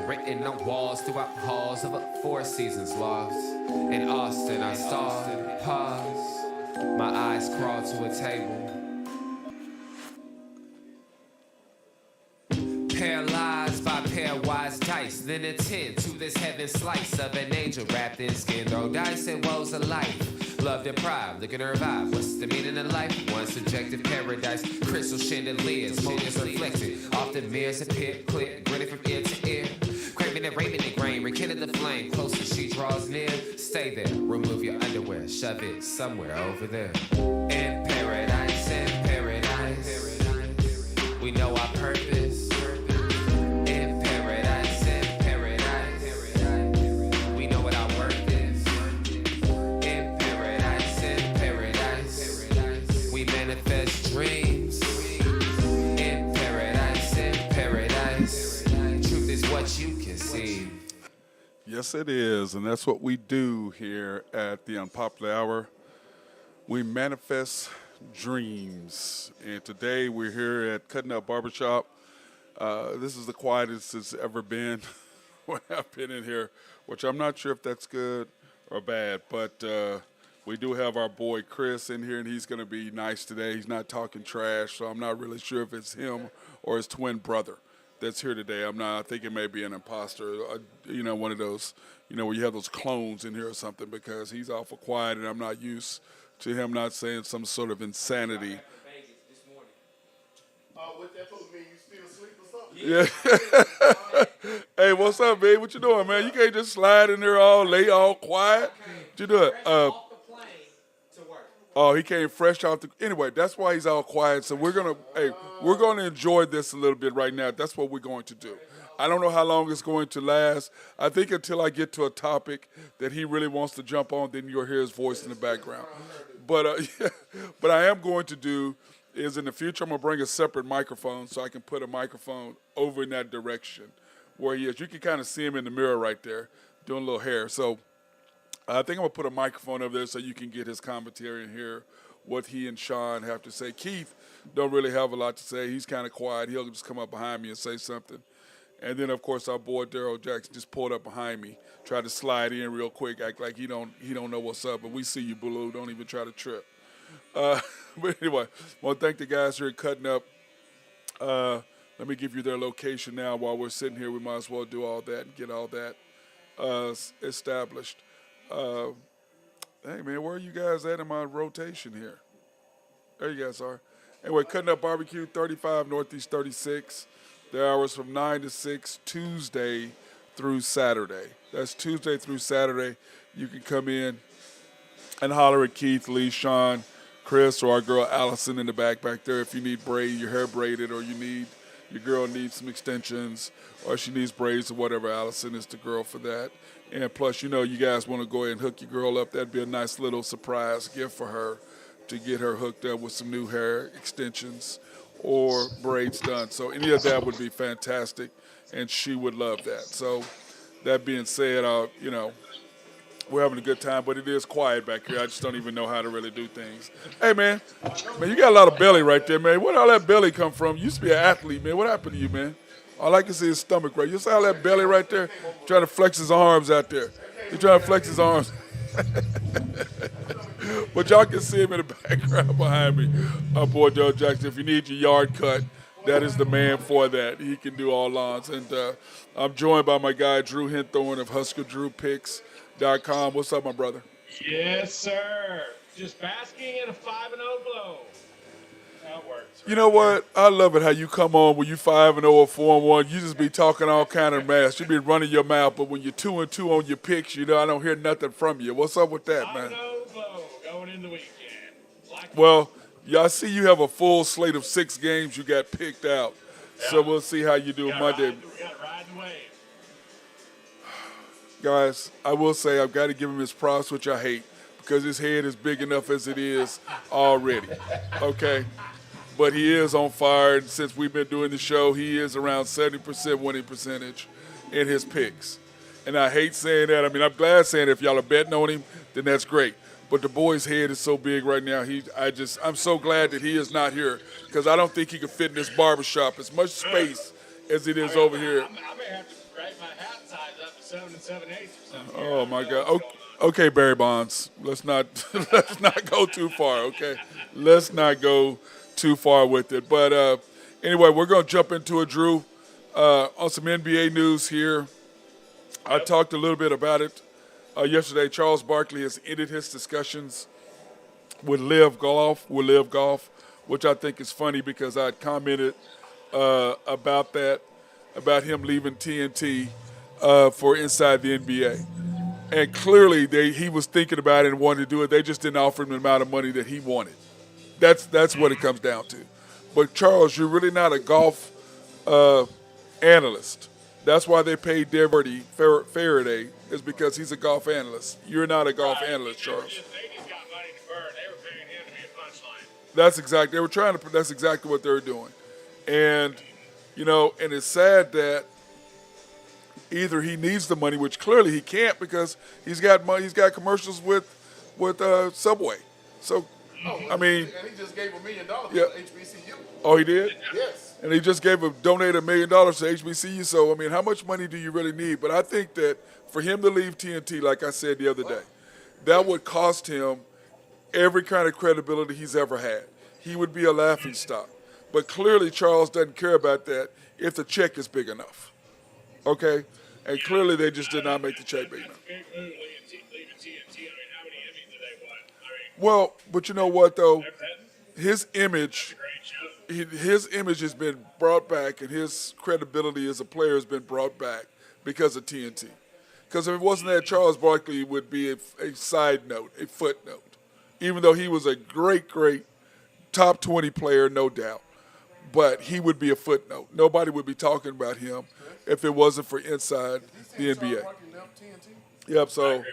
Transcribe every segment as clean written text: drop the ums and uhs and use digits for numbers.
written on walls throughout halls of a Four Seasons lost. In Austin, I saw, pause, my eyes crawl to a table. Paralyzed by pairwise dice, then attend to this heaven slice of an angel wrapped in skin. Throw dice and woes of life. Love deprived, look at her vibe. What's the meaning of life? One subjective paradise. Crystal chandeliers, motives reflected. Often mirrors appear clear, grinning from ear to ear. Craving and raving and grain, rekindle the flame. Closer she draws near. Stay there, remove your underwear, shove it somewhere over there. In paradise, we know our purpose. Dreams in paradise. Truth is what you can see. Yes, it is, and that's what we do here at the Unpopular Hour. We manifest dreams, and today we're here at Cutting Up Barbershop. This is the quietest it's ever been when I've been in here, which I'm not sure if that's good or bad, but we do have our boy Chris in here, and he's going to be nice today. He's not talking trash, so I'm not really sure if it's him or his twin brother that's here today. I think it may be an imposter, one of those, where you have those clones in here or something, because he's awful quiet, and I'm not used to him not saying some sort of insanity. What that supposed to mean? You still asleep or something? Yeah. Hey, what's up, babe? What you doing, man? You can't just slide in there all late, all quiet. What you doing? Oh, he came fresh off the. Anyway, that's why he's all quiet. So we're gonna enjoy this a little bit right now. That's what we're going to do. I don't know how long it's going to last. I think until I get to a topic that he really wants to jump on, then you'll hear his voice in the background. But but I am going to do is in the future I'm gonna bring a separate microphone so I can put a microphone over in that direction where he is. You can kind of see him in the mirror right there doing a little hair. So. I think I'm going to put a microphone over there so you can get his commentary and hear what he and Sean have to say. Keith don't really have a lot to say. He's kind of quiet. He'll just come up behind me and say something. And then, of course, our boy Daryl Jackson just pulled up behind me, tried to slide in real quick, act like he don't know what's up. But we see you, Blue. Don't even try to trip. But anyway, I want to thank the guys here at Cutting Up. Let me give you their location now. While we're sitting here, we might as well do all that and get all that established. Hey, man, where are you guys at in my rotation here? There you guys are. Anyway, Cutting Up Barbecue, 35 Northeast 36. The hours from 9 to 6, Tuesday through Saturday. That's Tuesday through Saturday. You can come in and holler at Keith, Lee, Sean, Chris, or our girl Allison in the back there if you need your hair braided, or your girl needs some extensions, or she needs braids or whatever. Allison is the girl for that. And plus, you guys want to go ahead and hook your girl up. That'd be a nice little surprise gift for her to get her hooked up with some new hair extensions or braids done. So any of that would be fantastic, and she would love that. So that being said, we're having a good time, but it is quiet back here. I just don't even know how to really do things. Hey, man, you got a lot of belly right there, man. Where did all that belly come from? You used to be an athlete, man. What happened to you, man? All I can see is his stomach right. You see all that belly right there? Trying to flex his arms out there. He's trying to flex his arms. But y'all can see him in the background behind me. Our boy Joe Jackson. If you need your yard cut, that is the man for that. He can do all lawns. And I'm joined by my guy, Drew Hinthorn of HuskerDrewPicks.com. What's up, my brother? Yes, sir. Just basking in a 5-0 glow. That works. Right? You know what? I love it how you come on when you 5-0 or 4-1. You just be talking all kind of mess. You be running your mouth, but when you're 2-2 on your picks, I don't hear nothing from you. What's up with that, man? 5-0 glow going in the weekend. Well, I see you have a full slate of 6 games you got picked out. Yeah. So we'll see how you do Monday. We got to ride the wave. Guys, I will say I've got to give him his props, which I hate, because his head is big enough as it is already. Okay? But he is on fire, and since we've been doing the show, he is around 70% winning percentage in his picks. And I hate saying that. I mean, I'm glad saying it. If y'all are betting on him, then that's great. But the boy's head is so big right now. I'm so glad that he is not here, because I don't think he can fit in this barbershop as much space as it is over here. I may have to drag my hat size up to 7 7/8 or something. Oh my God. Okay, Barry Bonds. Let's not let's not go too far. Okay, let's not go too far with it. But anyway, we're gonna jump into it, Drew. On some NBA news here. I talked a little bit about it yesterday. Charles Barkley has ended his discussions with Live Golf, which I think is funny because I had commented about that, about him leaving TNT for inside the NBA. And clearly he was thinking about it and wanted to do it. They just didn't offer him the amount of money that he wanted. That's what it comes down to. But Charles, you're really not a golf analyst. That's why they paid Faraday, is because he's a golf analyst. You're not a golf analyst, Charles. They just got money to burn. They were paying him to be a punchline. That's exactly what they were doing. And, and it's sad that either he needs the money, which clearly he can't because he's got money, he's got commercials with Subway. So, I mean. And he just gave $1 million to HBCU. Oh, he did? Yes. And he just donated $1 million to HBCU. So, I mean, how much money do you really need? But I think that for him to leave TNT, like I said the other day, that would cost him every kind of credibility he's ever had. He would be a laughingstock. But clearly Charles doesn't care about that if the check is big enough. Okay? And clearly they just did not make the check big enough. Big move leaving TNT. I mean, how many Emmys did they win? Well, but you know what, though? His image Great show. his image has been brought back, and his credibility as a player has been brought back because of TNT. Because if it wasn't that, Charles Barkley would be a side note, a footnote, even though he was a great top 20 player, no doubt. But he would be a footnote. Nobody would be talking about him if it wasn't for inside the NBA. Yep, so,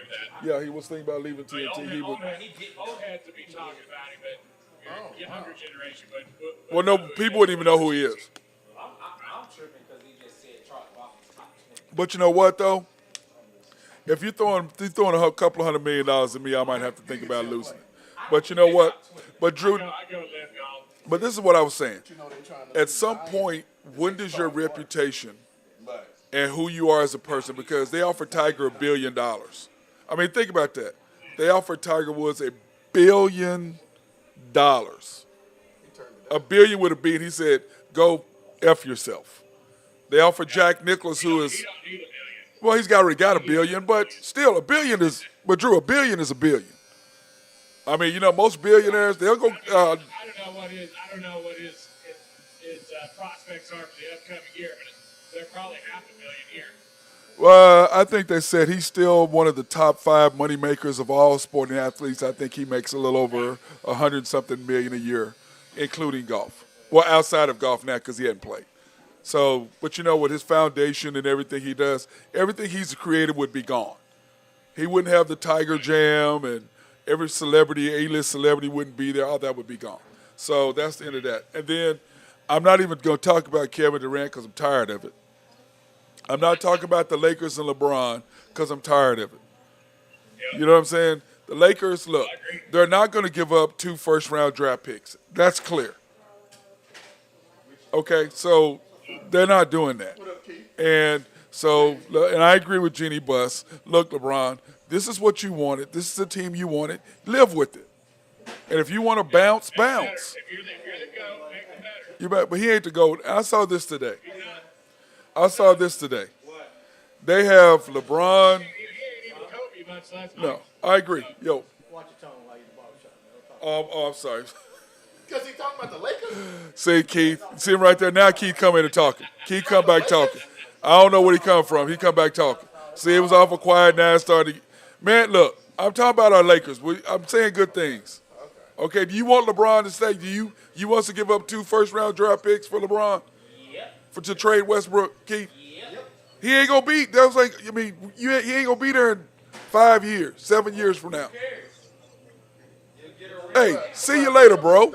yeah, he was thinking about leaving TNT. He would. Old heads would be talking about him, but younger generation. But Well, no, people wouldn't even know who he is. I'm tripping because he just said Charles Barkley's top 20. But you know what, though? If you're throwing a couple $100 million at me, I might have to think about losing it. But you know what? But Drew, I go live golf. but this is what I was saying. At some point, when does your reputation and who you are as a person, because they offered Tiger $1 billion. I mean, think about that. They offered Tiger Woods $1 billion. $1 billion would have been, he said, go F yourself. They offered Jack Nicklaus, who is, You don't need $1 billion. well, he's already got $1 billion, but still, $1 billion is, but Drew, $1 billion is $1 billion. I mean, most billionaires, they'll go, I don't know what his prospects are for the upcoming year, but they're probably $500,000 a year. well, I think they said he's still one of the top 5 money makers of all sporting athletes. I think he makes a little over 100-something million a year, including golf. Well, outside of golf now because he hadn't played. So, but with his foundation and everything he does, everything he's created would be gone. He wouldn't have the Tiger Jam, and every celebrity, A-list celebrity wouldn't be there. All that would be gone. So that's the end of that. And then I'm not even going to talk about Kevin Durant because I'm tired of it. I'm not talking about the Lakers and LeBron because I'm tired of it. You know what I'm saying? The Lakers, look, they're not going to give up 2 first-round draft picks. That's clear. Okay, so they're not doing that. And so, and I agree with Jeannie Buss. Look, LeBron, this is what you wanted. This is the team you wanted. Live with it. And if you want to bounce, bounce. If you're the GOAT, make it better. You bet, but he ain't the GOAT. I saw this today. They have LeBron. He ain't even Kobe much less. No, I agree. Yo, Watch your tone while you're the barbershop. I'm sorry. Because he talking about the Lakers? See, Keith. See him right there. Now Keith come in and talking. Keith come back talking. I don't know where he come from. He come back talking. See, it was awful quiet. Now it started. Man, look, I'm talking about our Lakers. I'm saying good things. Okay, do you want LeBron to stay? You want us to give up 2 first-round draft picks for LeBron? Yep. To trade Westbrook, Keith? Yep. He ain't going to be. That was like, I mean, he ain't going to be there in 5 years, 7 years from now. Hey, see you later, bro.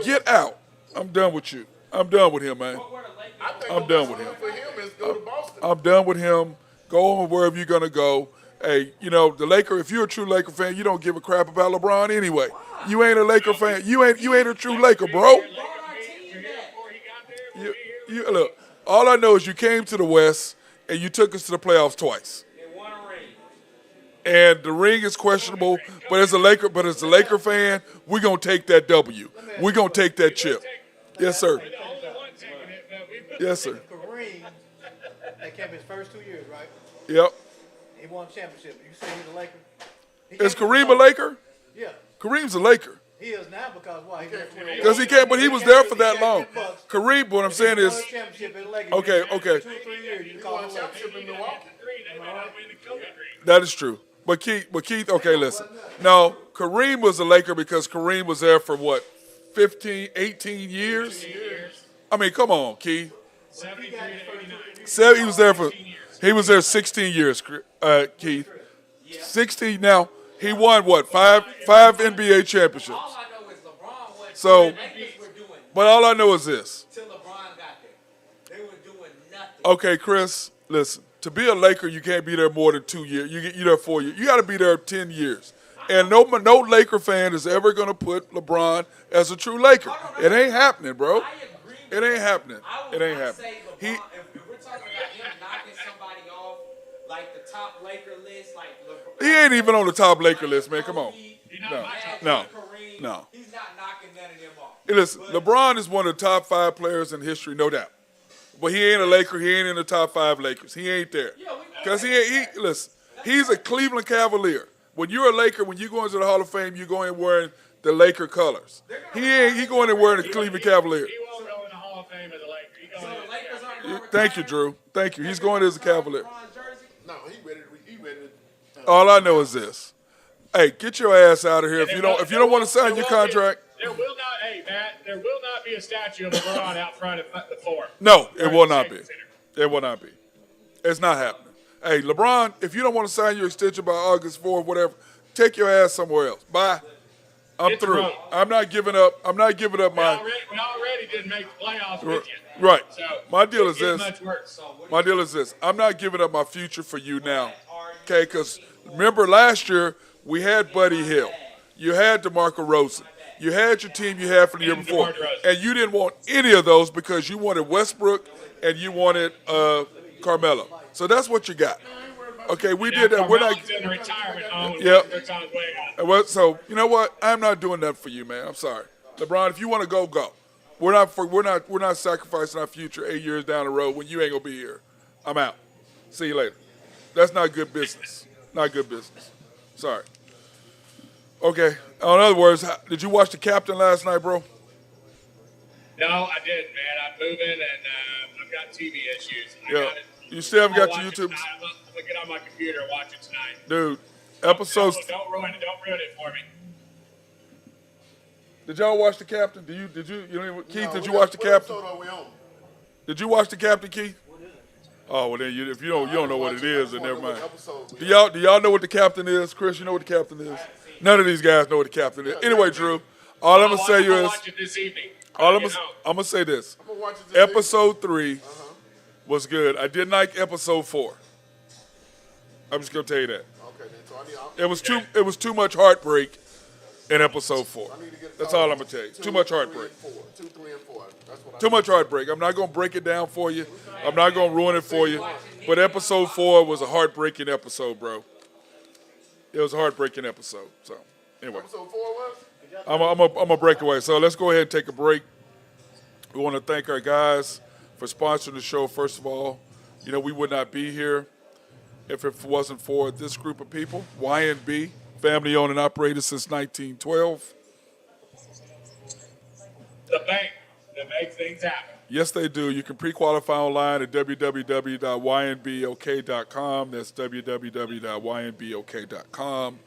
Get out. I'm done with you. I'm done with him, man. I think I'm the done best with move him. for him is go to Boston. I'm done with him. Go on wherever you're going to go. Hey, the Laker, if you're a true Laker fan, you don't give a crap about LeBron anyway. You ain't a Laker fan. You ain't a true Laker, bro. Before he got there, Look, all I know is you came to the West, and you took us to the playoffs twice. They won a ring. And the ring is questionable, but as a Laker fan, we're gonna take that W. We're gonna take that chip. Yes, sir. We're the only one taking it, but we put Yes, sir. Kareem, that came his first 2 years, right? Yep. He won a championship. You say he's a Laker? He Is came Kareem a from- Laker? Yeah, Kareem's a Laker. he is now because why? He won 20 Because he can't, but he was there for that long. Kareem, what I'm saying He won is, a championship in the Lakers. okay, In okay, 2 or 3 years, you He call won a him a Laker. championship in Milwaukee. They might not win the Kobe ring. that is true. But Keith, okay, listen. No, Kareem was a Laker because Kareem was there for what, 15, 18 years? I mean, come on, Keith. 73 to 89. He was there for, he was there 16 years, Keith. 16 now. He won what, five NBA championships. All I know is LeBron was. So- the Lakers were doing But all I know is this. till LeBron got there. They were doing nothing. Okay, Chris, listen. To be a Laker, you can't be there more than 2 years. You there 4 years. You got to be there 10 years. And no Laker fan is ever going to put LeBron as a true Laker. It ain't happening, bro. I agree. It ain't happening. I It would ain't not happening. say LeBron, if we're talking about him knocking somebody off, like the top Laker list, like LeBron. He ain't even on the top Laker list, man. Come on. No, no, Kareem, no. He's not knocking none of them off. Hey, listen, LeBron is one of the top 5 players in history, no doubt. But he ain't a Laker. He ain't in the top 5 Lakers. He ain't there. Because listen, he's a Cleveland Cavalier. When you're a Laker, when you go into the Hall of Fame, you go in wearing the Laker colors. He going in wearing the Cleveland Cavalier. He won't go in the Hall of Fame as a Laker. He So going the Lakers aren't You- going to Thank you, Drew. Thank you. He's going as a Cavalier. LeBron's jersey. No, he ready. He ready. All I know is this. Hey, get your ass out of here. If you don't want to sign your contract, There will not, hey Matt, there will not be a statue of LeBron out front of the Forum. no, it will not be. It will not be. It's not happening. Hey, LeBron, if you don't want to sign your extension by August 4th, whatever, take your ass somewhere else. Bye. I'm Hit the through. road. I'm not giving up. I'm not giving up We my. already didn't make the playoffs with you. Right. So My deal is it gets this. much worse. My deal is this. I'm not giving up my future for you now. Okay, because remember last year we had Buddy Hill. You had DeMarco Rosen. You had your team you had from the year And before. DeMar DeRozan. And you didn't want any of those because you wanted Westbrook and you wanted Carmelo. So that's what you got. Okay, we did that. We're not. Carmelo's in the retirement home. Yep. Westbrook's on his way out. So you know what? I'm not doing that for you, man. I'm sorry, LeBron. If you want to go, go. We're not sacrificing our future 8 years down the road when you ain't gonna be here. I'm out. See you later. That's not good business. Not good business. Sorry. Okay. In other words, did you watch The Captain last night, bro? No, I didn't, man. I'm moving and I've got TV issues. I Yeah. got it. You still haven't I'll got your watch it YouTube, tonight. I'm gonna get on my computer and watch it tonight. dude. Episodes. Don't ruin it. Don't ruin it for me. Did y'all watch The Captain? Did you? Keith, No, did you what watch The Captain? episode are we on? Did you watch The Captain, Keith? Oh well, then if you don't know what it is, then never mind. Episode Do y'all know what The Captain is? Chris, you know what The Captain is? None of these guys know what The Captain is. Anyway, Drew, all I'm gonna say I'll is, watch it this evening. all I'm You gonna, know. I'm gonna say this. I'm gonna watch it this evening. Episode 3 was good. I didn't like episode 4. I'm just gonna tell you that. Okay, then. So I need. It was too much heartbreak in episode 4. I need to get. That's all I'm gonna tell you. Too much heartbreak. 2, 3, and 4. That's what I Too much heartbreak. I'm not gonna break it down for you. I'm not gonna ruin it for you. But episode 4 was a heartbreaking episode, bro. It was a heartbreaking episode. So anyway, Episode 4 was. I'm a breakaway. So let's go ahead and take a break. We want to thank our guys for sponsoring the show. First of all, we would not be here if it wasn't for this group of people. YNB, family owned and operated since 1912. The bank that makes things happen. Yes, they do. You can pre-qualify online at www.ynbok.com. That's www.ynbok.com.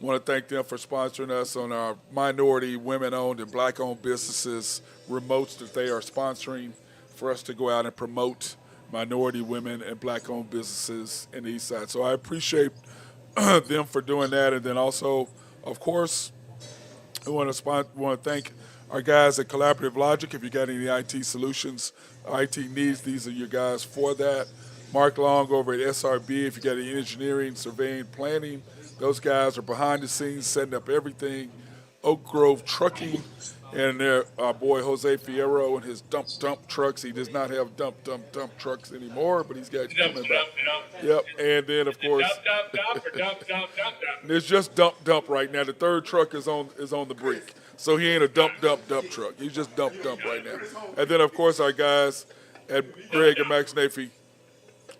Want to thank them for sponsoring us on our minority, women-owned, and black-owned businesses remotes that they are sponsoring for us to go out and promote minority, women, and black-owned businesses in the East Side. So I appreciate them for doing that. And then also, of course, I want to thank our guys at Collaborative Logic. If you got any IT solutions, IT needs, these are your guys for that. Mark Long over at SRB. If you got any engineering, surveying, planning, those guys are behind the scenes setting up everything Oak Grove Trucking, and their boy Jose Fierro and his dump trucks. He does not have dump trucks anymore, but he's got Dump, coming dump, back. dump. Yep, and then of course Dump, or dump. it's just dump right now. The third truck is on the brink, so he ain't a dump truck. He's just dump right now. And then of course our guys at Greg and Max Nafee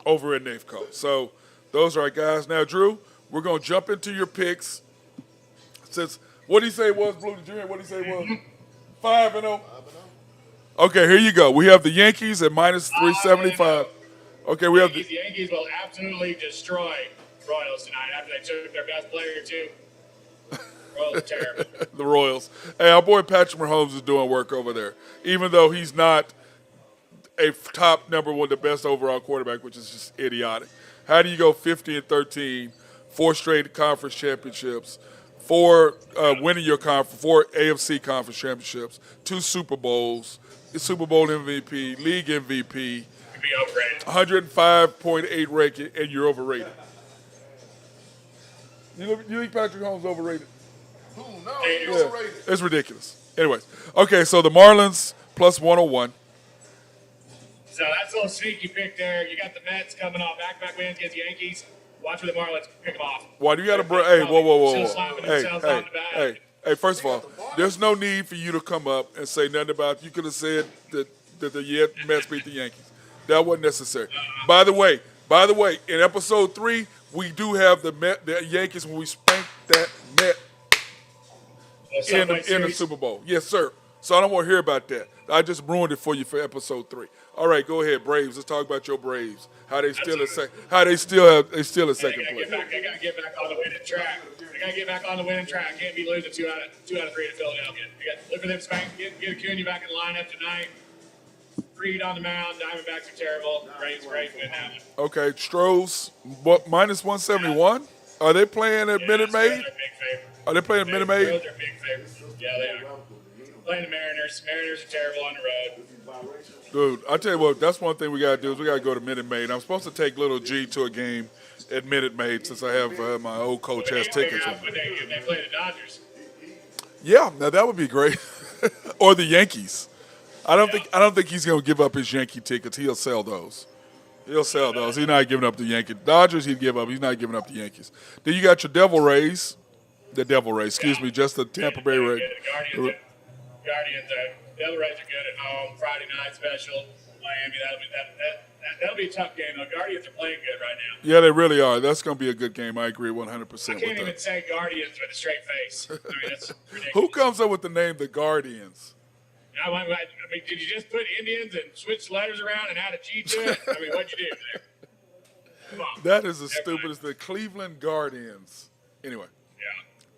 over at Nafeco. So those are our guys. Now, Drew, we're gonna jump into your picks. Since what did he say it was, Blue? Did you hear what he said it was? 5-0. Okay, here you go. We have the Yankees at minus 375. Okay, we have The Yankees will absolutely destroy Royals tonight after they took their best player too. Royals are terrible. the Royals. Hey, our boy Patrick Mahomes is doing work over there, even though he's not a top number one, the best overall quarterback, which is just idiotic. How do you go 50-13, 4 straight conference championships, 4 winning your conference, 4 AFC conference championships, 2 Super Bowls, the Super Bowl MVP, league MVP, Be overrated. 105.8 ranking, and you're overrated. You think Patrick Mahomes is overrated? Who? No, he's overrated. It's ridiculous. Anyways, okay, so the Marlins plus 101. So that's a little sneaky pick there. You got the Mets coming off back-to-back wins against the Yankees. Watch for the Marlins pick them off. Why do you got to bring? Hey, whoa. Still slapping themselves on the back. Hey, first of all, there's no need for you to come up and say nothing about. You could have said that the Mets beat the Yankees. That wasn't necessary. By the way, in episode 3, we do have the Yankees when we spanked that Met in the Super Bowl. Yes, sir. So I don't want to hear about that. I just ruined it for you for episode 3. All right, go ahead, Braves. Let's talk about your Braves. How they still at second place. They got to get back on the winning track. Can't be losing 2 out of 3 to Philadelphia. Look for them get Acuna back in the lineup tonight. Freed on the mound. Diamondbacks are terrible. Braves win that one. Okay, Stros, minus 171? Are they playing at Minute Maid? Are they playing at Minute Maid? Stros are big favorites. Yeah, they are. Playing the Mariners. Mariners are terrible on the road. Dude, I tell you what, that's one thing we got to do is we got to go to Minute Maid. I'm supposed to take little G to a game at Minute Maid since I have my old coach has tickets with me. They play the Dodgers. Yeah, now that would be great. Or the Yankees. I don't think he's going to give up his Yankee tickets. He'll sell those. He's not giving up the Yankees. Dodgers he'd give up. He's not giving up the Yankees. Then you got your Devil Rays. Just the Tampa Bay Rays. Guardians Devil Rays are good at home. Friday night special. Miami. That'll be a tough game though. Guardians are playing good right now. Yeah, they really are. That's going to be a good game. I agree 100% with that. I can't even say Guardians with a straight face. I mean, that's ridiculous. Who comes up with the name the Guardians? I mean, did you just put Indians and switch letters around and add a G to it? I mean, what'd you do there? Come on. That is the stupidest. The Cleveland Guardians. Anyway,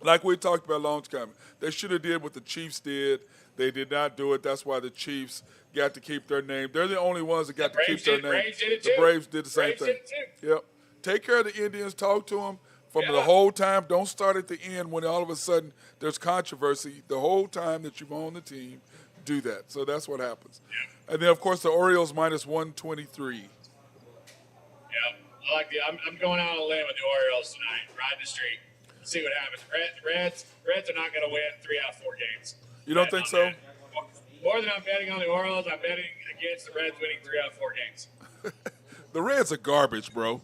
like we talked about a long time, they should have did what the Chiefs did. They did not do it. That's why the Chiefs got to keep their name. They're the only ones that got to keep their name. Braves did it the too. Braves did the same Braves thing. did it too. Yep. Take care of the Indians. Talk to them from the whole time. Don't start at the end when all of a sudden there's controversy. The whole time that you've owned the team, do that. So that's what happens. Yeah. And then, of course, the Orioles minus 123. Yeah, I like I'm going out on a limb with the Orioles tonight. Ride the street. See what happens. Reds are not going to win 3 out of 4 games. You don't think so? More than I'm betting on the Orioles, I'm betting against the Reds winning 3 out of 4 games. The Reds are garbage, bro.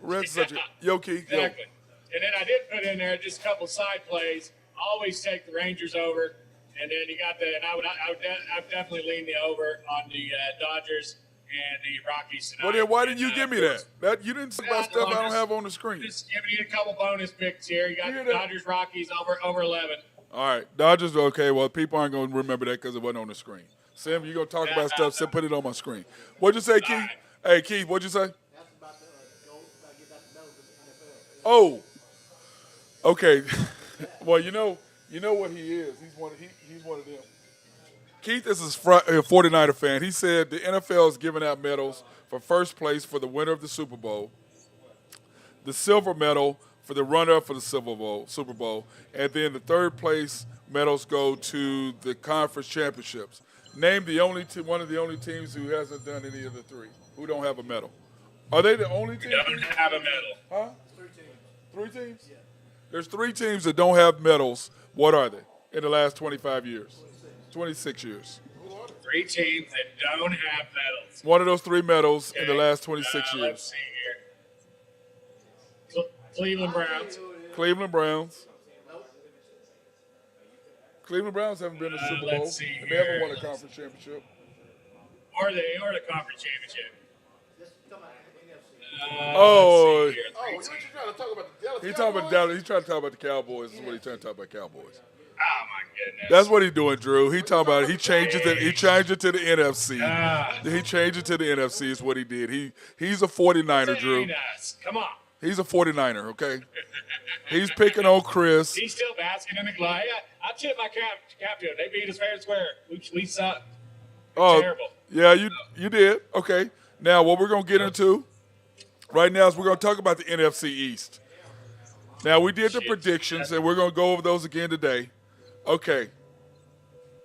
Reds are such a Keith. Exactly. And then I did put in there just a couple side plays. Always take the Rangers over, and then you got I would definitely lean the over on the Dodgers and the Rockies tonight. Well, then why didn't you give me that? You didn't say about stuff I don't have on the screen. Just giving you a couple bonus picks here. You got the Dodgers Rockies over 11. All right, Dodgers. Okay, well, people aren't going to remember that because it wasn't on the screen. Sam, you're going to talk about stuff, so put it on my screen. What'd you say, Keith? Right. Hey, Keith, what'd you say? Oh, okay. Well, you know what he is. He's one of them. Keith is a 49er fan. He said the NFL is giving out medals for first place for the winner of the Super Bowl, the silver medal for the runner for the Super Bowl, and then the third place medals go to the conference championships. Name one of the only teams who hasn't done any of the 3, who don't have a medal. Are they the only team? Don't have a medal. Huh? 3 teams? Yeah. There's 3 teams that don't have medals. What are they? in the last 25 years, 26 years? 3 teams that don't have medals. One of those 3 medals in the Okay. last 26 Let's years. see here. Cleveland Browns. Cleveland Browns. Cleveland Browns haven't been to the Super Bowl. Let's see And they haven't here. won a conference championship. Or the conference championship. Oh, Let's see here. Oh, what you trying to talk about? The Dallas he's talking about Cowboys? Dallas. He's trying to talk about the Cowboys. This is what he's trying to talk about Cowboys. Oh my goodness. That's what he's doing, Drew. He talking about he changed it. He changed it to the NFC. Ah. He changed it to the NFC. Is what he did. He's a 49er, Drew. Ain't us. Come on. He's a 49er. Okay. He's picking on Chris. He's still basking in the glow. I tip my cap to him. They beat us fair and square. We suck. Oh, Terrible. yeah, you did. Okay. Now, what we're going to get into right now is we're going to talk about the NFC East. Now, we did the predictions, and we're going to go over those again today. Okay.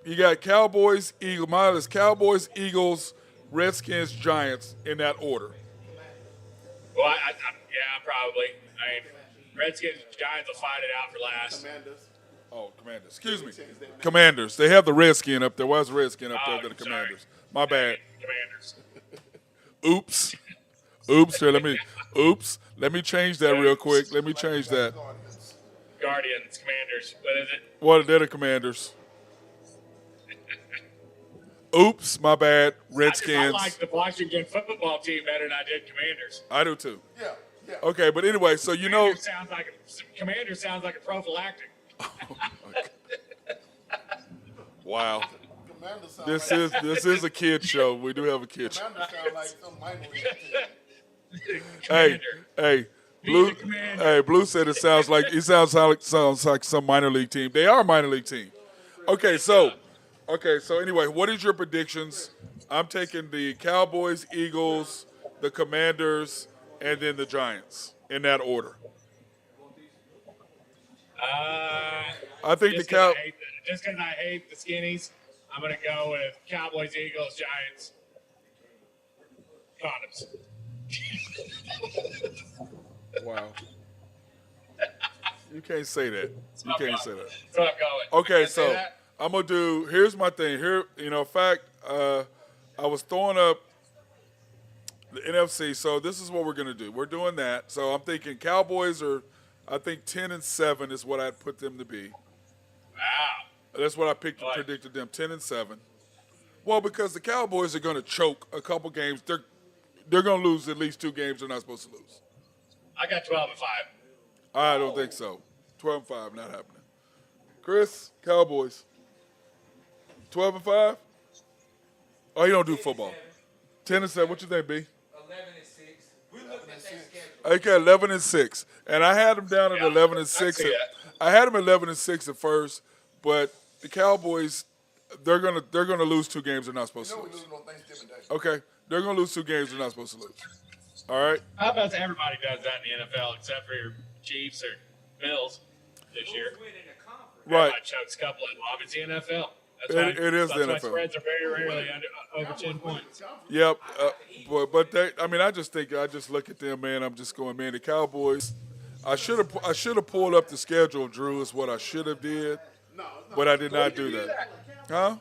You got Cowboys, Eagles. Mine is Cowboys, Eagles, Redskins, Giants in that order. Well, yeah, probably. I mean, Redskins and Giants will fight it out for last. Commanders. Oh, Commanders. Excuse me. Commanders. They have the Redskin up there. Why is the Redskin up there than the sorry. Commanders? My bad. Commanders. Oops. Oops. Here, let me change that real quick. Let me change that. Guardians, Commanders. What is it? What? They're the Commanders. Oops. My bad. I Redskins. like the Washington football team better than I did Commanders. I do too. Yeah, yeah. Okay, but anyway, so you know. Commander sounds like a prophylactic. Wow. Commanders sound This is a kid show. We do have a kid show. Commanders sound like some minor league team. Hey, Commander. Blue. the Commander. Hey, Blue said it sounds like some minor league team. They are a minor league team. Okay, so anyway, what is your predictions? I'm taking the Cowboys, Eagles, the Commanders, and then the Giants in that order. I think the Just because I hate the skinnies, I'm going to go with Cowboys, Eagles, Giants, condoms. Wow. You can't say that. You can't say that. That's what I'm going. Okay, Can't say so that? I'm gonna do. Here's my thing. Here, in fact, I was throwing up the NFC. So this is what we're gonna do. We're doing that. So I'm thinking Cowboys are, I think 10-7 is what I'd put them to be. Wow. That's what I Right. predicted them 10-7. Well, because the Cowboys are gonna choke a couple games. They're gonna lose at least 2 games they're not supposed to lose. I got 12-5. I don't think so. 12-5, not happening. Chris, Cowboys. 12-5? Oh, you don't do football. 10-7. What you think, B? 11-6. We looked at that schedule. Okay, 11-6, and I had them down at Yeah, 11-6. I see that. I had them 11-6 at first, but the Cowboys, they're gonna lose 2 games they're not supposed You know to we lose. losing on Thanksgiving Day. Okay, they're gonna lose 2 games they're not supposed to lose. All right. How about everybody does that in the NFL except for your Chiefs or Bills this year? Who's winning the conference? Right. Everybody chokes a couple of them off. It's the NFL. It is that's the why NFL. spreads are very rarely over 10 points. Yep. But they, I mean, I just look at them, man. I'm just going, man. The Cowboys. I should have pulled up the schedule, Drew. Is what I should have did, but I did not do that. Huh?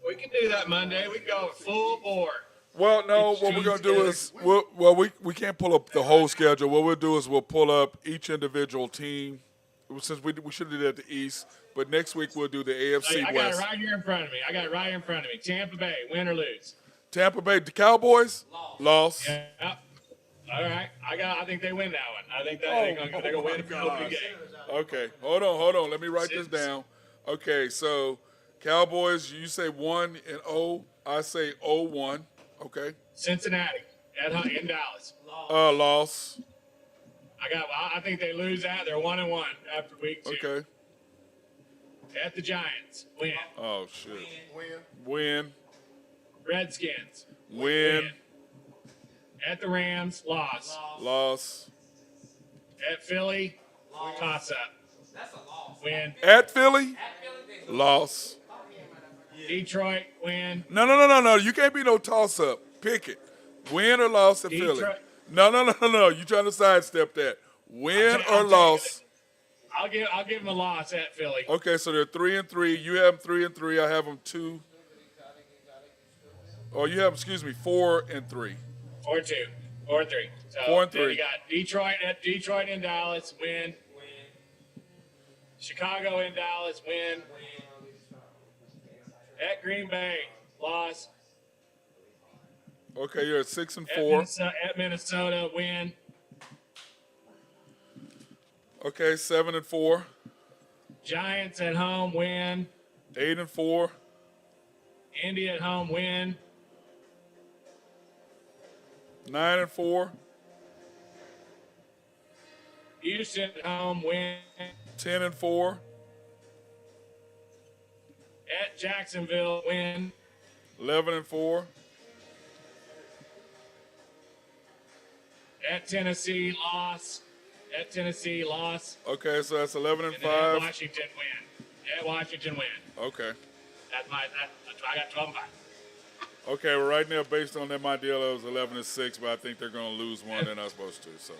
We can do that Monday. We can go full bore. Well, no. What we're gonna do is, we can't pull up the whole schedule. What we'll do is we'll pull up each individual team. Since we should have did that the East, but next week we'll do the AFC I got it West. right here in front of me. Tampa Bay, win or lose. Tampa Bay, the Cowboys, lost. Yeah. All right. I think they win that one. I think that they're gonna win the opening game. Okay, hold on. Let me write this down. Okay, so Cowboys, you say 1-0. I say 0-1. Okay. Cincinnati in Dallas. Loss. I think they lose that. They're 1-1 after week 2. Okay. At the Giants, win. Oh shit. Win. Win. Redskins, Win. At the Rams, loss. Loss. At Philly, toss up. That's a loss. Win. At Philly, At Philly, they loss. Detroit, win. No. You can't be no toss up. Pick it. Win or loss at Philly. Detroit. No. You trying to sidestep that? Win or loss? I'll give them a loss at Philly. Okay, so they're 3-3. You have them 3-3. I have them 2. Oh, you have, 4-3. 4-2. 4-3. So 4-3. then you got Detroit and Dallas win. Chicago and Dallas win. At Green Bay, loss. Okay, you're at 6-4. At Minnesota, win. Okay, 7-4. Giants at home, win. 8-4. Indy at home, win. 9-4. Houston at home, win. 10-4. At Jacksonville, win. 11-4. At Tennessee, loss. At Tennessee, loss. Okay, so that's 11-5. And then at Washington, win. At Washington, win. Okay. That's I got 12-5. Okay, well, right now, based on that, my deal is 11-6, but I think they're going to lose one they're not supposed to. So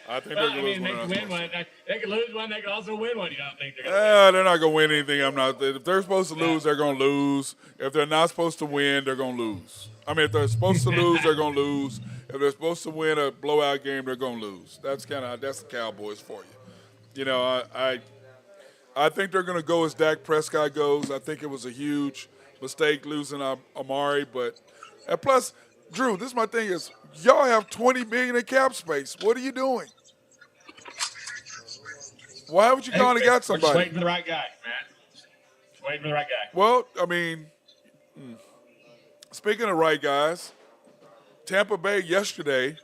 I think they're going to lose one they they're can not win supposed one. They can lose one. They can also win one. You don't think they're to. going to They're not going to win anything. If they're supposed to lose, they're going to lose. If they're not supposed to win, they're going to lose. I mean, if they're supposed to lose, they're going to lose. If they're supposed to win a blowout game, they're going to lose. That's the Cowboys for you. You know, I think they're going to go as Dak Prescott goes. I think it was a huge mistake losing Amari, but and plus, Drew, this is my thing is y'all have $20 million in cap space. What are you doing? Why haven't you gone and got We're just somebody? waiting for the right guy, man. Just waiting for the right guy. Well, I mean, speaking of right guys, Tampa Bay yesterday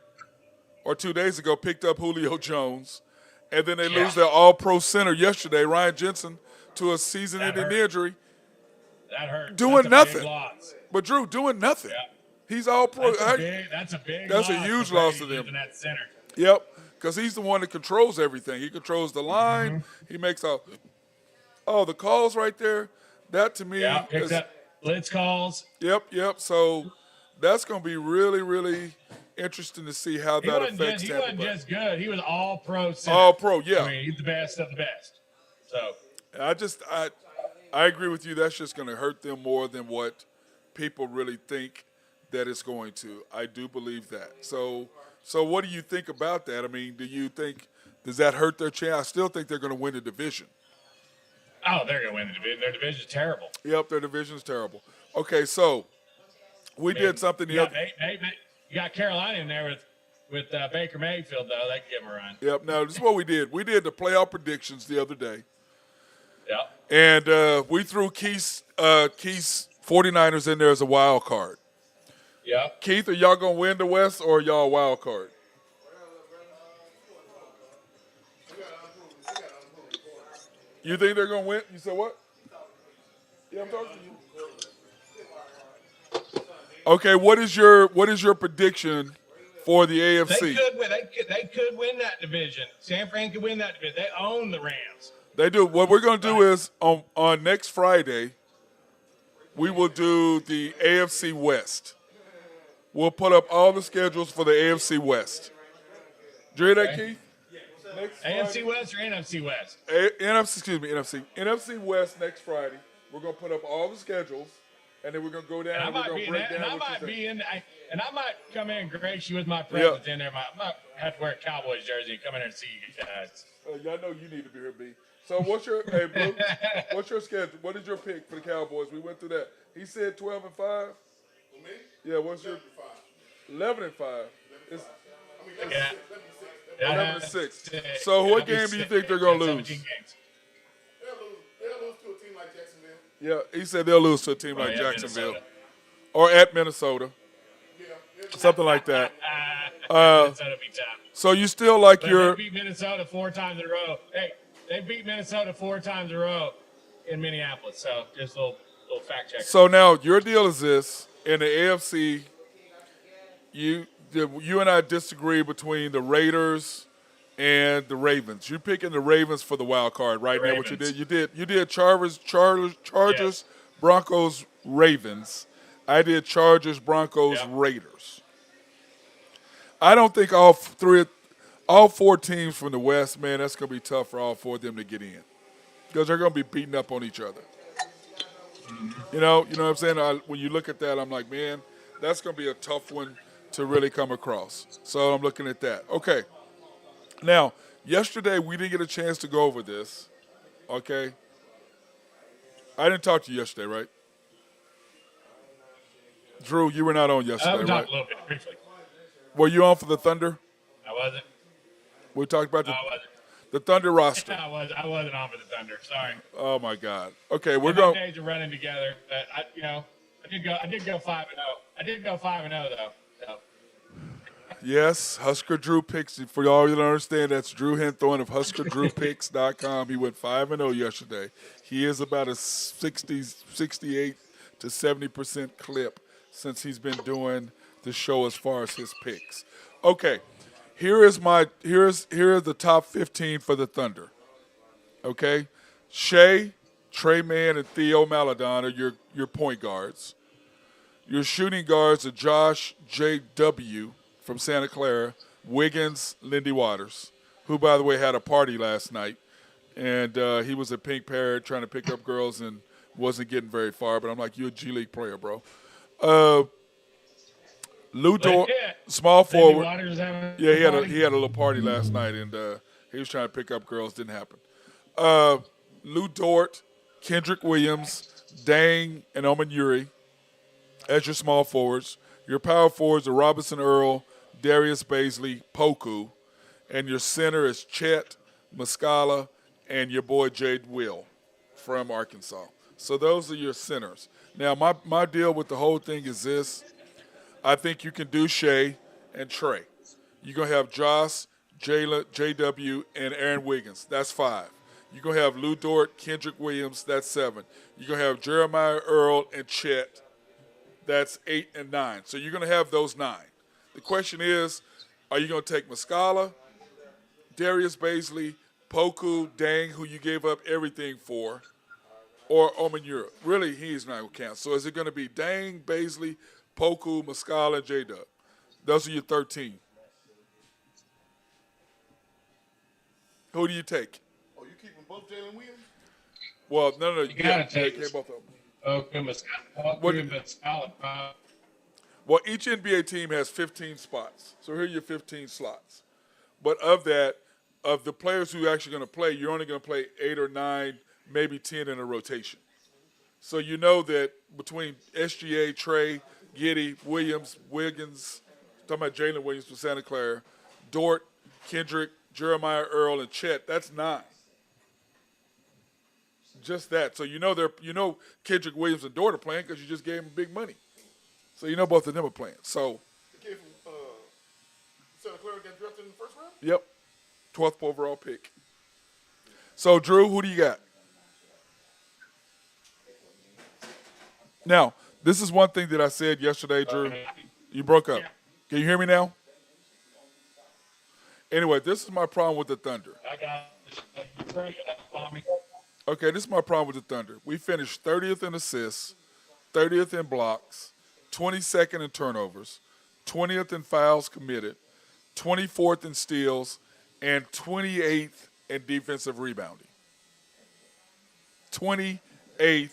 or 2 days ago picked up Julio Jones, and then they lose their all-pro center yesterday, Ryan Jensen, to a season-ending injury. That hurt. Doing That's a big nothing. loss. But, Drew, doing nothing. Yeah. He's all-pro. That's a big That's a loss huge for loss Brady to them. losing that center. Yep, because he's the one that controls everything. He controls the line. He makes the calls right there. That, to me, Yeah, picks up blitz calls. Yep. So that's going to be really, really interesting to see how that affects He Tampa wasn't Bay. just good. He was all pro center. All pro, yeah. I mean, he's the best of the best. So I agree with you. That's just going to hurt them more than what people really think that it's going to. I do believe that. So what do you think about that? I mean, does that hurt their chance? I still think they're going to win the division. oh, they're going to win the division. Their division's terrible. Yep, their division's terrible. Okay, so we did something the other. You got Carolina in there with Baker Mayfield, though. They can give him a run. Yep. Now this is what we did. We did the playoff predictions the other day. Yep. And we threw Keith's 49ers in there as a wild card. Yep. Keith, are y'all going to win the West or are y'all a wild card? You think they're going to win? You said what? Yeah, I'm talking to you. Okay, what is your prediction for the AFC? They could win that division. San Fran could win that division. They own the Rams. They do. What we're going to do is on next Friday, we will do the AFC West. We'll put up all the schedules for the AFC West. Did you hear that, Keith? Next AFC Friday, West or NFC West? NFC West next Friday. We're going to put up all the schedules, and then we're going to go down and we're going to break down what you think. And I might come in and grace you with my presence in there. I might have to wear a Cowboys jersey and come in there and see you guys. Y'all know you need to be here, B. So what's your Blue, what's your schedule? What is your pick for the Cowboys? We went through that. He said 12-5. For me? Yeah, what's your 11-5? It's Yeah. 11-6. So what game do you think they're gonna lose? 17 games. They'll lose to a team like Jacksonville. Yeah, he said they'll lose to a team like yeah, Jacksonville Minnesota. or at Minnesota, something like that. Minnesota beat tough. So you still like But your they beat Minnesota 4 times in a row. Hey, they beat Minnesota 4 times in a row in Minneapolis. So just a little fact check. So now your deal is this: in the AFC, you and I disagree between the Raiders and the Ravens. You're picking the Ravens for the wild card right now. What you Ravens. did, you did Chargers, Yes. Broncos, Ravens. I did Chargers, Broncos, Yep. Raiders. I don't think all all four teams from the West, man, that's going to be tough for all four of them to get in because they're going to be beating up on each other. You know what I'm saying? When you look at that, I'm like, man, that's going to be a tough one to really come across. So I'm looking at that. Okay. Now, yesterday we didn't get a chance to go over this. Okay. I didn't talk to you yesterday, right? Drew, you were not on yesterday, We right? talked a little bit briefly. Were you on for the Thunder? I wasn't. We talked about No, I wasn't. the Thunder roster. I wasn't on for the Thunder. Sorry. Oh my God. Okay, we're My going. days are running together, but I did go 5-0. I did go 5-0 though. So. Yes, Husker Drew picks. For all you don't understand, that's Drew Henthorne of HuskerDrewPicks.com. He went 5-0 yesterday. He is about a 68 to 70% clip since he's been doing the show as far as his picks. Okay, here are the top 15 for the Thunder. Okay, Shea, Trey Mann, and Theo Maladon are your point guards. Your shooting guards are Josh J.W. from Santa Clara, Wiggins, Lindy Waters, who, by the way, had a party last night. And he was a pink parrot trying to pick up girls and wasn't getting very far. But I'm like, you're a G League player, bro. Lou Dort, small forward. Yeah, he had a little party last night, and he was trying to pick up girls. Didn't happen. Lou Dort, Kendrick Williams, Dang, and Oman Yuri as your small forwards. Your power forwards are Robinson Earl, Darius Baisley, Poku, and your center is Chet, Muscala, and your boy Jade Will from Arkansas. So those are your centers. Now, my deal with the whole thing is this. I think you can do Shea and Trey. You're going to have Josh, Jayla, JW, and Aaron Wiggins. That's 5. You're going to have Lou Dort, Kendrick Williams. That's 7. You're going to have Jeremiah Earl and Chet. That's 8 and 9. So you're going to have those 9. The question is, are you going to take Muscala, Darius Baisley, Poku, Dang, who you gave up everything for, or Oman Europe? Really, he's not going to count. So is it going to be Dang, Baisley, Poku, Muscala, and J-Dub? Those are your 13. Who do you take? Oh, you keeping both Jalen Williams? Well, no. You gotta take both of them. Well, each NBA team has 15 spots. So here are your 15 slots. But of that, of the players who are actually going to play, you're only going to play 8 or 9, maybe 10 in a rotation. So you know that between SGA, Trey, Giddey, Williams, Wiggins, talking about Jalen Williams from Santa Clara, Dort, Kendrick, Jeremiah Earl, and Chet, that's 9. Just that. So you know Kendrick Williams and Dort are playing because you just gave them big money. So you know both of them are playing. So The kid from Santa Clara got drafted in the first round? yep, 12th overall pick. So Drew, who do you got? Now, this is one thing that I said yesterday, Drew. You broke up. Can you hear me now? Anyway, this is my problem with the Thunder. Okay, this is my problem with the Thunder. We finished 30th in assists, 30th in blocks, 22nd in turnovers, 20th in fouls committed, 24th in steals, and 28th in defensive rebounding. 28th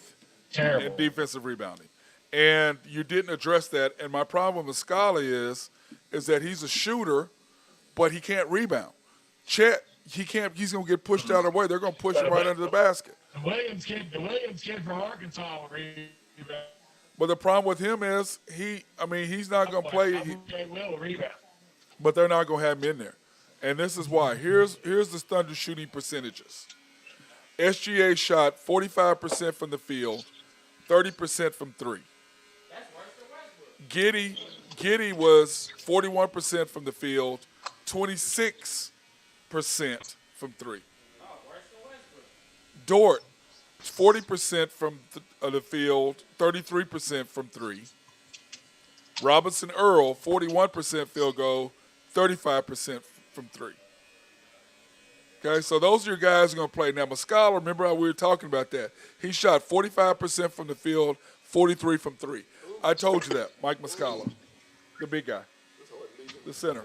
in defensive rebounding. And you didn't address that. And my problem with Muscala is that he's a shooter, but he can't rebound. Chet, he can't. He's going to get pushed out of the way. They're going to push him right under the basket. The Williams kid from Arkansas will rebound. But the problem with him is he's not going to play. Will rebound. But they're not going to have him in there. And this is why. Here's the Thunder shooting percentages. SGA shot 45% from the field, 30% from 3. That's worse than Westbrook. Giddey was 41% from the field, 26% from 3. Oh, worse than Westbrook. Dort, 40% from the field, 33% from 3. Robinson Earl, 41% field goal, 35% from 3. Okay, so those are your guys who are going to play. Now, Muscala, remember how we were talking about that. He shot 45% from the field, 43 from 3. I told you that, Mike Muscala, the big guy, the center.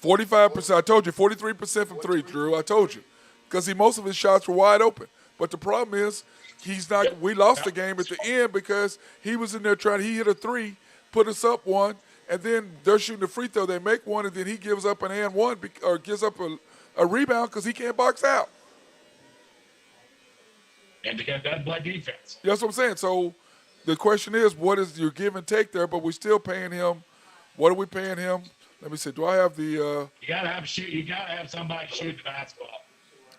45%. I told you, 43% from three, Drew. I told you. Because most of his shots were wide open. But the problem is, he's not. We lost the game at the end because he was in there he hit a three, put us up one, and then they're shooting a free throw. They make one, and then he gives up an and one or gives up a rebound because he can't box out. And to get that blood defense. That's what I'm saying. So the question is, what is your give and take there? But we're still paying him. What are we paying him? Let me see. Do I have the? You gotta have somebody shoot the basketball.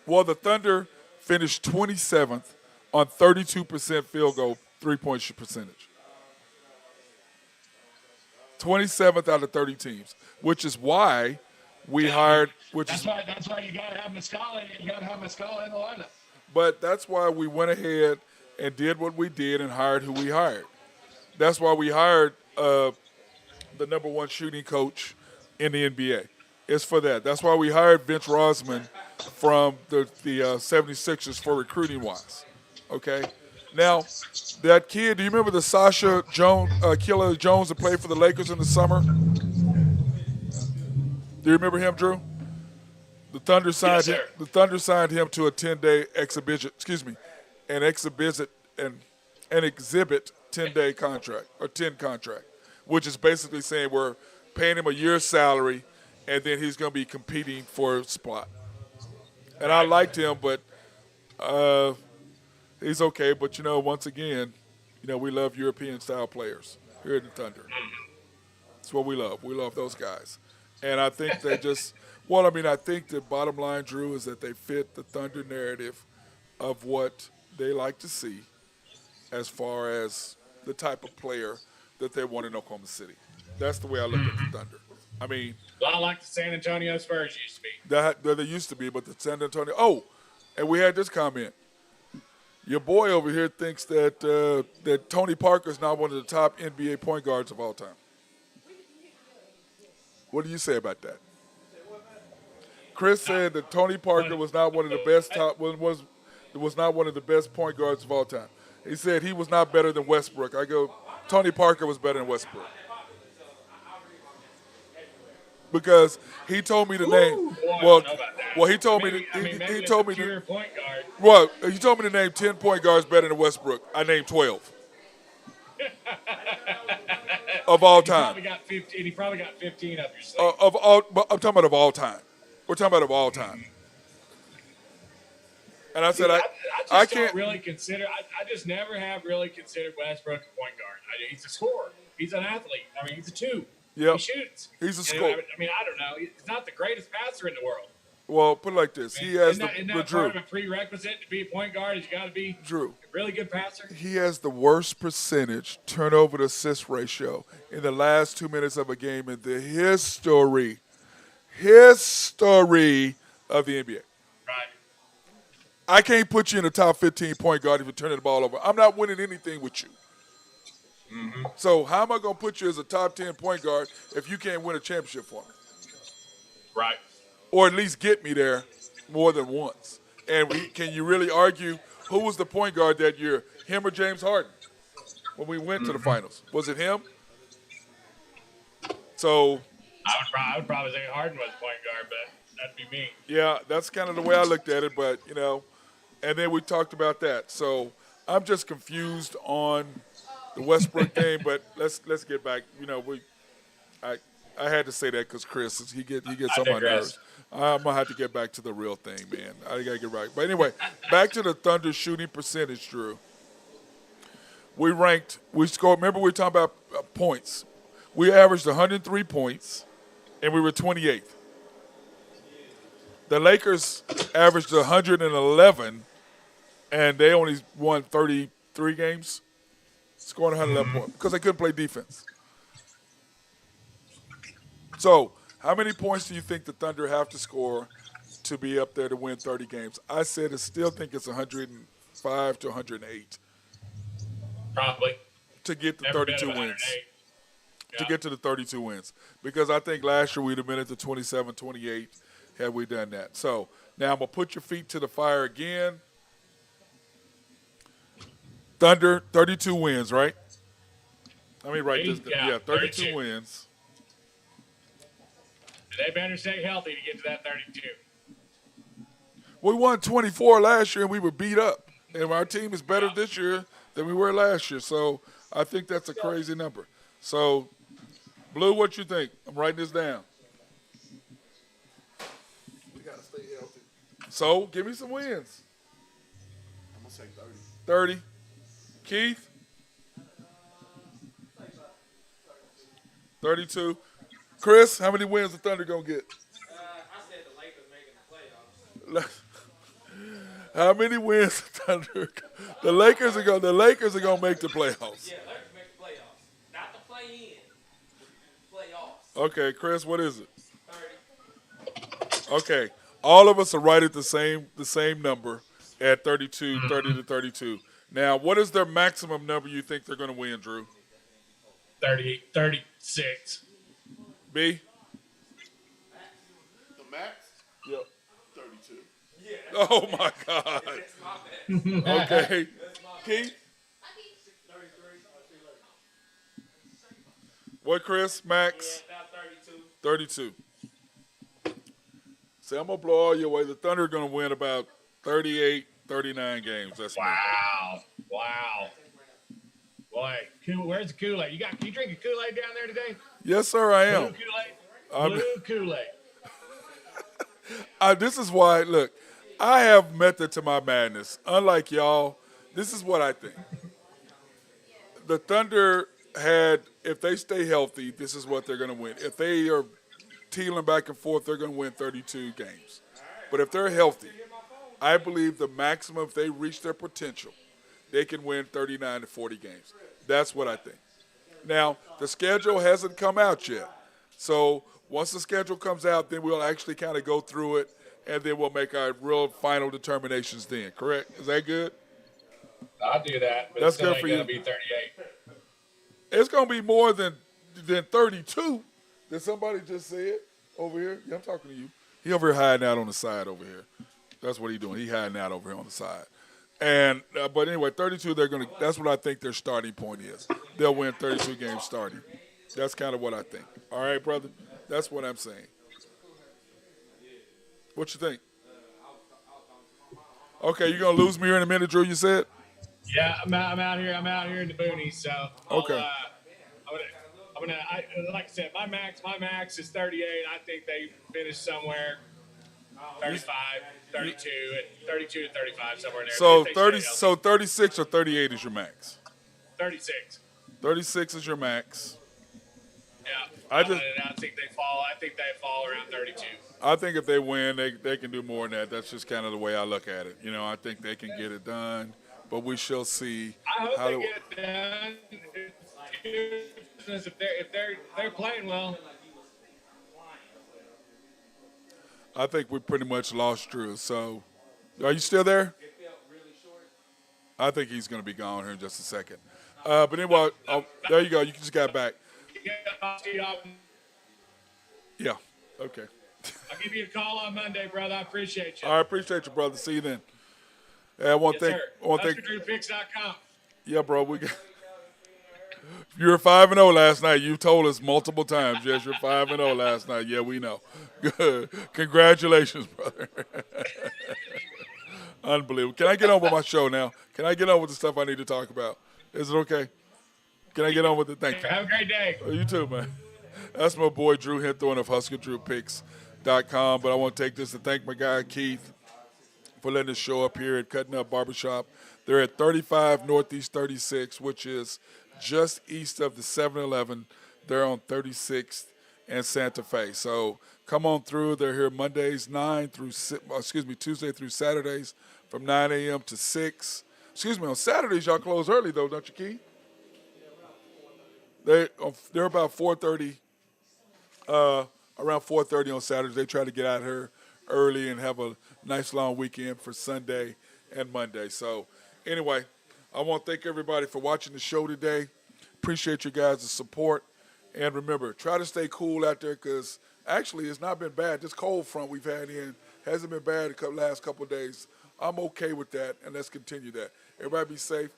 Well, the Thunder finished 27th on 32% field goal 3-point percentage. 27th out of 30 teams, which is why we hired. That's why you gotta have Muscala. You gotta have Muscala in the lineup. But that's why we went ahead and did what we did and hired who we hired. That's why we hired the number one shooting coach in the NBA. It's for that. That's why we hired Vince Rosman from the 76ers for recruiting wise. Okay? Now, that kid, do you remember the Sasha Jones, Killer Jones that played for the Lakers in the summer? Do you remember him, Drew? The Thunder signed him. The Thunder signed him to a 10-day exhibition. Excuse me, an exhibit 10-day contract or 10 contract, which is basically saying we're paying him a year's salary, and then he's going to be competing for a spot. And I liked him, but he's okay. But once again, we love European-style players here in the Thunder. That's what we love. We love those guys, and I think they just. Well, I think the bottom line, Drew, is that they fit the Thunder narrative of what they like to see as far as the type of player that they want in Oklahoma City. That's the way I look at the Thunder. A lot like the San Antonio Spurs used to be. That they used to be, but the San Antonio. Oh, and we had this comment. Your boy over here thinks that that Tony Parker is not one of the top NBA point guards of all time. What do you say about that? Chris said that Tony Parker was not one of the best was not one of the best point guards of all time. He said he was not better than Westbrook. I go, Tony Parker was better than Westbrook. Because he told me the name. Well, he told me he told me point guard. Well, he told me to name 10 point guards better than Westbrook. I named 12 of all time. He probably got 15 up your sleeve. I'm talking about of all time. We're talking about of all time. And I said, I can't don't really consider. I just never have really considered Westbrook a point guard. He's a scorer. He's an athlete. He's a two. Yep. He shoots. He's a scorer. I don't know. He's not the greatest passer in the world. Well, put it like this. He has isn't that Drew. part of a prerequisite to be a point guard? Is you got to be Drew. a really good passer. He has the worst percentage turnover to assist ratio in the last 2 minutes of a game in the history of the NBA. Right. I can't put you in the top 15 point guard if you're turning the ball over. I'm not winning anything with you. Mm-hmm. So how am I going to put you as a top 10 point guard if you can't win a championship for me? Right. Or at least get me there more than once. And can you really argue who was the point guard that year, him or James Harden, when we went to the finals? Was it him? So I would probably say Harden was point guard, but that'd be me. yeah, that's kind of the way I looked at it. But and then we talked about that. So I'm just confused on the Westbrook game. But let's get back. I had to say that because Chris, he gets on my nerves. I'm gonna have to get back to the real thing, man. I gotta get right. But anyway, back to the Thunder shooting percentage, Drew. We scored. Remember, we were talking about points. We averaged 103 points, and we were 28th. The Lakers averaged 111, and they only won 33 games, scoring 111 points because they couldn't play defense. So, how many points do you think the Thunder have to score to be up there to win 30 games? I said I still think it's 105 to 108. Probably. To get the Never 32 been wins. 108. To Yeah. get to the 32 wins. Because I think last year we'd have been at the 27, 28 had we done that. So, now I'm going to put your feet to the fire again. Thunder, 32 wins, right? Let me write this down. Yeah, 32 wins. They better stay healthy to get to that 32. We won 24 last year and we were beat up. And our team is better this year than we were last year. So I think that's a crazy number. So, Blue, what you think? I'm writing this down. We got to stay healthy. So, give me some wins. I'm going to say 30. Keith? 32. Chris, how many wins the Thunder going to get? I said the Lakers making the playoffs. How many wins the Thunder? The Lakers are going to make the playoffs. Yeah, Lakers make the playoffs. Not the play-in. Playoffs. Okay, Chris, what is it? 30. Okay. All of us are right at the same number at 32, 30 to 32. Now, what is their maximum number you think they're going to win, Drew? 36. B? The max? Yep. 32. Oh, my God. That's my bet. Okay. Keith? 33. What, Chris? Max? Yeah, about 32. 32. See, I'm going to blow all your way. The Thunder are going to win about 38, 39 games. That's me. Wow. Boy, where's the Kool-Aid? You drinking Kool-Aid down there today? Yes, sir, I Blue am. Kool-Aid? Blue Kool-Aid. This is why, look, I have method to my madness. Unlike y'all, this is what I think. The Thunder if they stay healthy, this is what they're going to win. If they are teeling back and forth, they're going to win 32 games. But if they're healthy, I believe the maximum, if they reach their potential, they can win 39 to 40 games. That's what I think. Now, the schedule hasn't come out yet. So once the schedule comes out, then we'll actually kind of go through it, and then we'll make our real final determinations then, correct? Is that good? I'll do that, but That's it's still good for ain't going you. to be 38. It's going to be more than 32 that somebody just said over here. Yeah, I'm talking to you. He over here hiding out on the side over here. That's what he's doing. He hiding out over here on the side. And but anyway, 32. That's what I think their starting point is. They'll win 32 games starting. That's kind of what I think. All right, brother. That's what I'm saying. What you think? Okay, you're gonna lose me here in a minute, Drew. You said. Yeah, I'm out here. I'm out here in the boonies. So Okay. Like I said, my max is 38. I think they finish somewhere 35, 32, and 32 to 35 somewhere in there. So If they 30. stay So 36 or 38 is your max. 36. 36 is your max. Yeah. I just- I think they fall. I think they fall around 32. I think if they win, they can do more than that. That's just kind of the way I look at it. You know, I think they can get it done, but we shall see. I hope how they get it done. If they're playing well. I think we pretty much lost Drew. So, are you still there? I think he's going to be gone here in just a second. But anyway, there you go. You just got back. Yeah. Okay. I'll give you a call on Monday, brother. I appreciate you. I appreciate you, brother. See you then. Yeah, I want to Yes, thank. sir. DrewPicks.com. Yeah, bro. You were 5-0 last night. You told us multiple times. Yes, you're 5-0 last night. Yeah, we know. Good. Congratulations, brother. Unbelievable. Can I get on with my show now? Can I get on with the stuff I need to talk about? Is it okay? Can I get on with it? Thank you. Have a great day. Oh, you too, man. That's my boy Drew Hinthorn of HuskerDrewPicks.com. But I want to take this to thank my guy Keith for letting us show up here at Cutting Up Barbershop. They're at 35 Northeast 36, which is just east of the 7-Eleven. They're on 36th and Santa Fe. So come on through. They're here Mondays Tuesday through Saturdays from 9 a.m. to 6. On Saturdays y'all close early though, don't you, Keith? They're about 4:30. Around 4:30 on Saturdays. They try to get out here early and have a nice long weekend for Sunday and Monday. So anyway, I want to thank everybody for watching the show today. Appreciate you guys' support. And remember, try to stay cool out there because actually it's not been bad. This cold front we've had in hasn't been bad the last couple of days. I'm okay with that, and let's continue that. Everybody be safe.